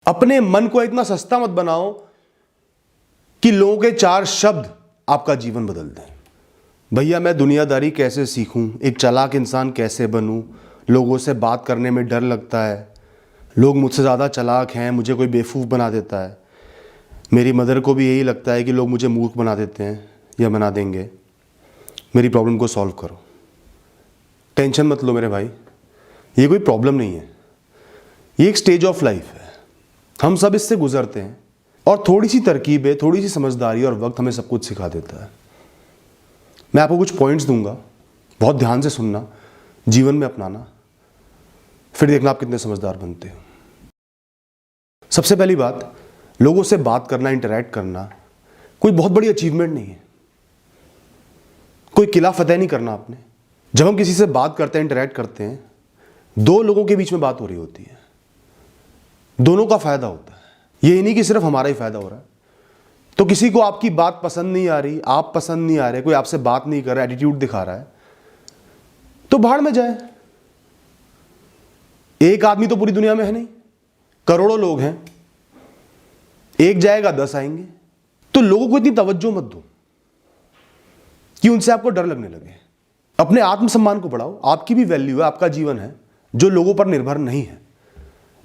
अपने मन को इतना सस्ता मत बनाओ कि लोगों के 4 शब्द आपका जीवन बदल दें। भैया मैं दुनियादारी कैसे सीखूं, एक चालाक इंसान कैसे बनूं, लोगों से बात करने में डर लगता है, लोग मुझसे ज़्यादा चालाक हैं, मुझे कोई बेवकूफ़ बना देता है। मेरी मदर को भी यही लगता है कि लोग मुझे मूर्ख बना देते हैं या बना देंगे। मेरी प्रॉब्लम को सॉल्व करो। टेंशन मत लो मेरे भाई, ये कोई प्रॉब्लम नहीं है, ये एक स्टेज ऑफ लाइफ है। हम सब इससे गुजरते हैं और थोड़ी सी तरकीब है, थोड़ी सी समझदारी और वक्त हमें सब कुछ सिखा देता है। मैं आपको कुछ पॉइंट्स दूंगा, बहुत ध्यान से सुनना, जीवन में अपनाना, फिर देखना आप कितने समझदार बनते हो। सबसे पहली बात, लोगों से बात करना, इंटरैक्ट करना कोई बहुत बड़ी अचीवमेंट नहीं है, कोई किला फतेह नहीं करना आपने। जब हम किसी से बात करते हैं, इंटरैक्ट करते हैं, 2 लोगों के बीच में बात हो रही होती है, दोनों का फायदा होता है। ये नहीं कि सिर्फ हमारा ही फायदा हो रहा है। तो किसी को आपकी बात पसंद नहीं आ रही, आप पसंद नहीं आ रहे, कोई आपसे बात नहीं कर रहा, एटीट्यूड दिखा रहा है, तो भाड़ में जाए। एक आदमी तो पूरी दुनिया में है नहीं, करोड़ों लोग हैं, एक जाएगा 10 आएंगे। तो लोगों को इतनी तवज्जो मत दो कि उनसे आपको डर लगने लगे। अपने आत्मसम्मान को बढ़ाओ, आपकी भी वैल्यू है, आपका जीवन है जो लोगों पर निर्भर नहीं है।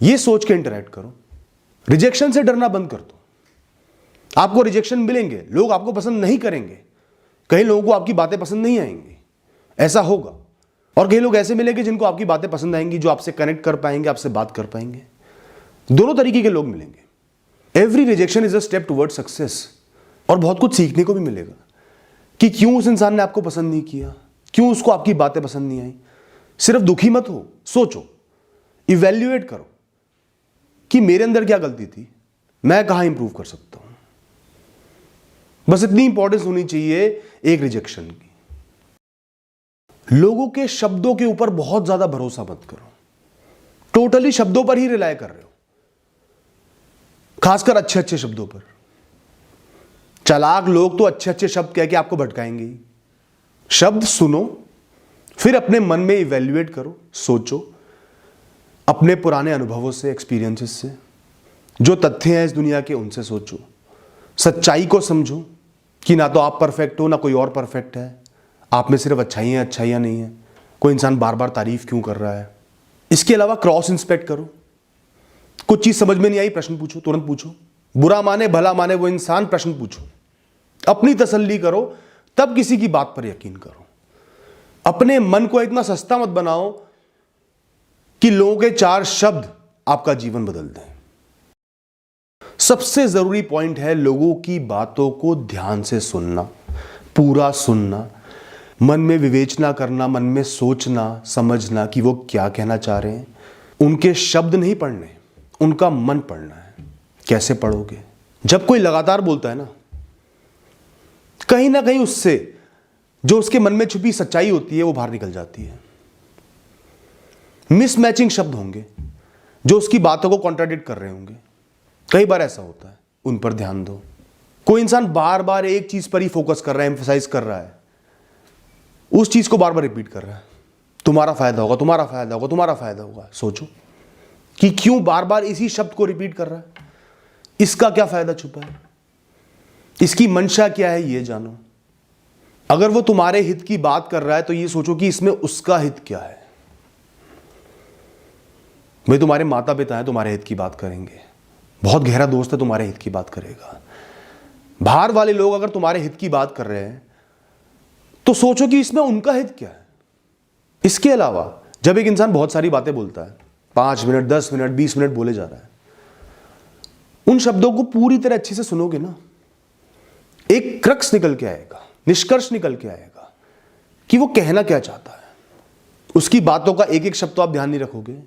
ये सोच के इंटरैक्ट करो। रिजेक्शन से डरना बंद कर दो। आपको रिजेक्शन मिलेंगे, लोग आपको पसंद नहीं करेंगे, कई लोगों को आपकी बातें पसंद नहीं आएंगी, ऐसा होगा। और कई लोग ऐसे मिलेंगे जिनको आपकी बातें पसंद आएंगी, जो आपसे कनेक्ट कर पाएंगे, आपसे बात कर पाएंगे। दोनों तरीके के लोग मिलेंगे। Every rejection is a step toward success. और बहुत कुछ सीखने को भी मिलेगा कि क्यों उस इंसान ने आपको पसंद नहीं किया, क्यों उसको आपकी बातें पसंद नहीं आई। सिर्फ दुखी मत हो, सोचो, इवैल्यूएट करो कि मेरे अंदर क्या गलती थी, मैं कहां इंप्रूव कर सकता हूं। बस इतनी इंपॉर्टेंस होनी चाहिए एक रिजेक्शन की। लोगों के शब्दों के ऊपर बहुत ज्यादा भरोसा मत करो। टोटली शब्दों पर ही रिलाय कर रहे हो, खासकर अच्छे अच्छे शब्दों पर। चालाक लोग तो अच्छे अच्छे शब्द कह के आपको भटकाएंगे ही। शब्द सुनो, फिर अपने मन में इवैल्यूएट करो, सोचो, अपने पुराने अनुभवों से, एक्सपीरियंसेस से, जो तथ्य हैं इस दुनिया के उनसे सोचो, सच्चाई को समझो कि ना तो आप परफेक्ट हो, ना कोई और परफेक्ट है, आप में सिर्फ अच्छाइयाँ अच्छाइयाँ नहीं है। कोई इंसान बार बार तारीफ क्यों कर रहा है। इसके अलावा क्रॉस इंस्पेक्ट करो। कुछ चीज समझ में नहीं आई, प्रश्न पूछो, तुरंत पूछो। बुरा माने भला माने वो इंसान, प्रश्न पूछो, अपनी तसल्ली करो, तब किसी की बात पर यकीन करो। अपने मन को इतना सस्ता मत बनाओ कि लोगों के 4 शब्द आपका जीवन बदल दें। सबसे जरूरी पॉइंट है लोगों की बातों को ध्यान से सुनना, पूरा सुनना, मन में विवेचना करना, मन में सोचना, समझना कि वो क्या कहना चाह रहे हैं। उनके शब्द नहीं पढ़ने, उनका मन पढ़ना है। कैसे पढ़ोगे? जब कोई लगातार बोलता है ना कहीं उससे जो उसके मन में छुपी सच्चाई होती है वो बाहर निकल जाती है। मिसमैचिंग शब्द होंगे जो उसकी बातों को कॉन्ट्राडिक्ट कर रहे होंगे। कई बार ऐसा होता है, उन पर ध्यान दो। कोई इंसान बार बार एक चीज पर ही फोकस कर रहा है, एम्फसाइज कर रहा है, उस चीज को बार बार रिपीट कर रहा है, तुम्हारा फायदा होगा, तुम्हारा फायदा होगा, तुम्हारा फायदा होगा। सोचो कि क्यों बार बार इसी शब्द को रिपीट कर रहा है, इसका क्या फायदा छुपा है, इसकी मंशा क्या है, ये जानो। अगर वो तुम्हारे हित की बात कर रहा है तो ये सोचो कि इसमें उसका हित क्या है। भाई तुम्हारे माता पिता हैं, तुम्हारे हित की बात करेंगे, बहुत गहरा दोस्त है, तुम्हारे हित की बात करेगा। बाहर वाले लोग अगर तुम्हारे हित की बात कर रहे हैं तो सोचो कि इसमें उनका हित क्या है। इसके अलावा जब एक इंसान बहुत सारी बातें बोलता है, 5 मिनट, 10 मिनट, 20 मिनट बोले जा रहा है, उन शब्दों को पूरी तरह अच्छे से सुनोगे ना, एक क्रक्स निकल के आएगा, निष्कर्ष निकल के आएगा कि वो कहना क्या चाहता है। उसकी बातों का एक एक शब्द तो आप ध्यान नहीं रखोगे,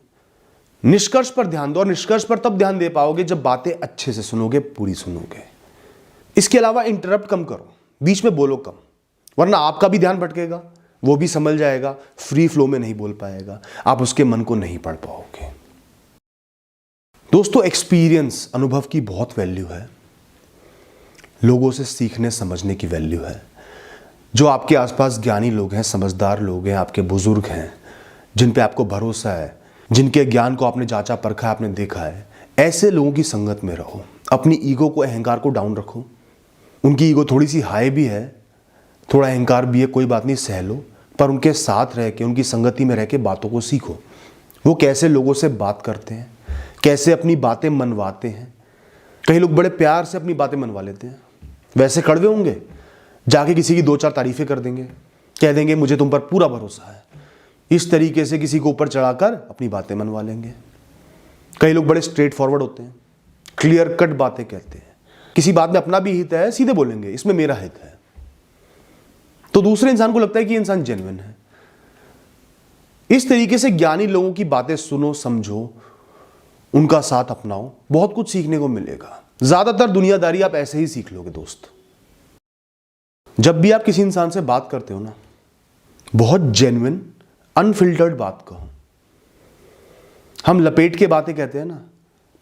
निष्कर्ष पर ध्यान दो। और निष्कर्ष पर तब ध्यान दे पाओगे जब बातें अच्छे से सुनोगे, पूरी सुनोगे। इसके अलावा इंटरप्ट कम करो, बीच में बोलो कम, वरना आपका भी ध्यान भटकेगा, वो भी समझ जाएगा, फ्री फ्लो में नहीं बोल पाएगा, आप उसके मन को नहीं पढ़ पाओगे। दोस्तों, एक्सपीरियंस, अनुभव की बहुत वैल्यू है, लोगों से सीखने समझने की वैल्यू है। जो आपके आसपास ज्ञानी लोग हैं, समझदार लोग हैं, आपके बुजुर्ग हैं, जिन पे आपको भरोसा है, जिनके ज्ञान को आपने जांचा परखा, आपने देखा है, ऐसे लोगों की संगत में रहो, अपनी ईगो को, अहंकार को डाउन रखो। उनकी ईगो थोड़ी सी हाई भी है, थोड़ा अहंकार भी है, कोई बात नहीं, सह लो, पर उनके साथ रह के, उनकी संगति में रह के बातों को सीखो। वो कैसे लोगों से बात करते हैं, कैसे अपनी बातें मनवाते हैं। कई लोग बड़े प्यार से अपनी बातें मनवा लेते हैं, वैसे कड़वे होंगे, जाके किसी की 2-4 तारीफें कर देंगे, कह देंगे मुझे तुम पर पूरा भरोसा है। इस तरीके से किसी को ऊपर चढ़ाकर अपनी बातें मनवा लेंगे। कई लोग बड़े स्ट्रेट फॉरवर्ड होते हैं, क्लियर कट बातें कहते हैं, किसी बात में अपना भी हित है, सीधे बोलेंगे इसमें मेरा हित है, तो दूसरे इंसान को लगता है कि इंसान जेन्युइन है। इस तरीके से ज्ञानी लोगों की बातें सुनो, समझो, उनका साथ अपनाओ, बहुत कुछ सीखने को मिलेगा। ज्यादातर दुनियादारी आप ऐसे ही सीख लोगे दोस्त। जब भी आप किसी इंसान से बात करते हो ना, बहुत जेन्युइन अनफिल्टर्ड बात कहो। हम लपेट के बातें कहते हैं ना,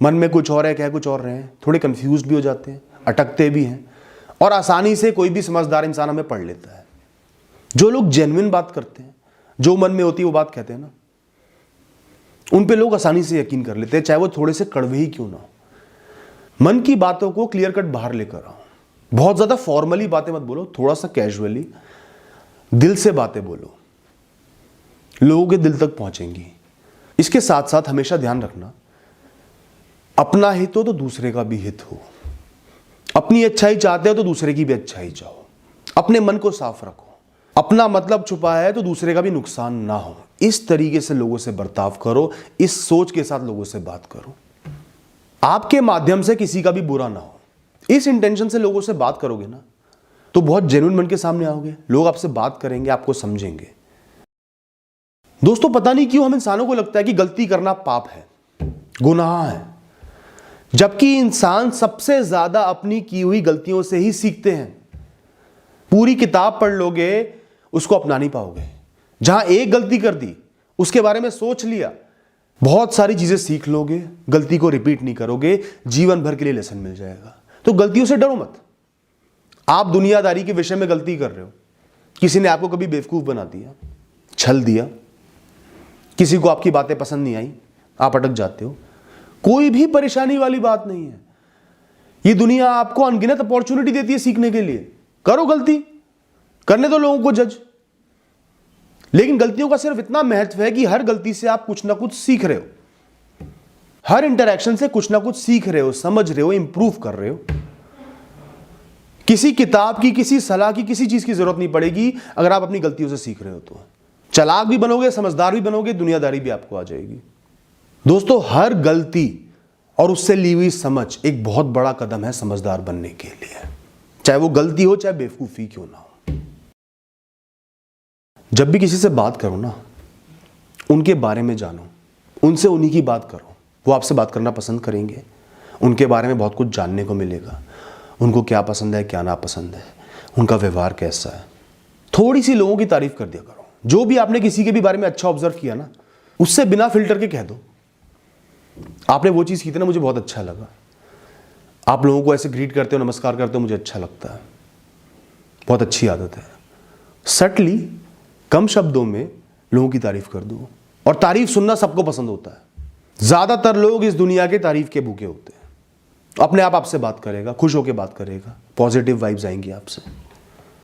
मन में कुछ और है, कह कुछ और रहे हैं, थोड़े कंफ्यूज भी हो जाते हैं, अटकते भी हैं, और आसानी से कोई भी समझदार इंसान हमें पढ़ लेता है। जो लोग जेन्युइन बात करते हैं, जो मन में होती है वो बात कहते हैं ना, उन पे लोग आसानी से यकीन कर लेते हैं, चाहे वो थोड़े से कड़वे ही क्यों ना हो। मन की बातों को क्लियर कट बाहर लेकर आओ। बहुत ज्यादा फॉर्मली बातें मत बोलो, थोड़ा सा कैजुअली दिल से बातें बोलो, लोगों के दिल तक पहुंचेंगी। इसके साथ साथ हमेशा ध्यान रखना, अपना हित हो तो दूसरे का भी हित हो। अपनी अच्छाई चाहते हो तो दूसरे की भी अच्छाई चाहो। अपने मन को साफ रखो। अपना मतलब छुपा है तो दूसरे का भी नुकसान ना हो। इस तरीके से लोगों से बर्ताव करो, इस सोच के साथ लोगों से बात करो, आपके माध्यम से किसी का भी बुरा ना हो। इस इंटेंशन से लोगों से बात करोगे ना, तो बहुत जेन्युइन बन के सामने आओगे, लोग आपसे बात करेंगे, आपको समझेंगे। दोस्तों, पता नहीं क्यों हम इंसानों को लगता है कि गलती करना पाप है, गुनाह है, जबकि इंसान सबसे ज्यादा अपनी की हुई गलतियों से ही सीखते हैं। पूरी किताब पढ़ लोगे, उसको अपना नहीं पाओगे। जहां एक गलती कर दी, उसके बारे में सोच लिया, बहुत सारी चीजें सीख लोगे, गलती को रिपीट नहीं करोगे, जीवन भर के लिए लेसन मिल जाएगा। तो गलतियों से डरो मत। आप दुनियादारी के विषय में गलती कर रहे हो, किसी ने आपको कभी बेवकूफ बना दिया, छल दिया, किसी को आपकी बातें पसंद नहीं आई, आप अटक जाते हो, कोई भी परेशानी वाली बात नहीं है। ये दुनिया आपको अनगिनत अपॉर्चुनिटी देती है सीखने के लिए। करो गलती, करने दो लोगों को जज, लेकिन गलतियों का सिर्फ इतना महत्व है कि हर गलती से आप कुछ ना कुछ सीख रहे हो। हर इंटरैक्शन से कुछ ना कुछ सीख रहे हो, समझ रहे हो, इंप्रूव कर रहे हो। किसी किताब की, किसी सलाह की, किसी चीज की जरूरत नहीं पड़ेगी अगर आप अपनी गलतियों से सीख रहे हो तो। चालाक भी बनोगे, समझदार भी बनोगे, दुनियादारी भी आपको आ जाएगी। दोस्तों, हर गलती और उससे ली हुई समझ एक बहुत बड़ा कदम है समझदार बनने के लिए, चाहे वो गलती हो, चाहे बेवकूफी क्यों ना हो। जब भी किसी से बात करो ना, उनके बारे में जानो, उनसे उन्हीं की बात करो। वो आपसे बात करना पसंद करेंगे, उनके बारे में बहुत कुछ जानने को मिलेगा। उनको क्या पसंद है, क्या नापसंद है, उनका व्यवहार कैसा है। थोड़ी सी लोगों की तारीफ कर दिया करो। जो भी आपने किसी के भी बारे में अच्छा ऑब्जर्व किया ना, उससे बिना फिल्टर के कह दो, आपने वो चीज़ की थी ना, मुझे बहुत अच्छा लगा। आप लोगों को ऐसे ग्रीट करते हो, नमस्कार करते हो, मुझे अच्छा लगता है, बहुत अच्छी आदत है। सटली, कम शब्दों में लोगों की तारीफ कर दो। और तारीफ सुनना सबको पसंद होता है। ज्यादातर लोग इस दुनिया के तारीफ के भूखे होते हैं। अपने आप आपसे बात करेगा, खुश होकर बात करेगा, पॉजिटिव वाइब्स आएंगी आपसे।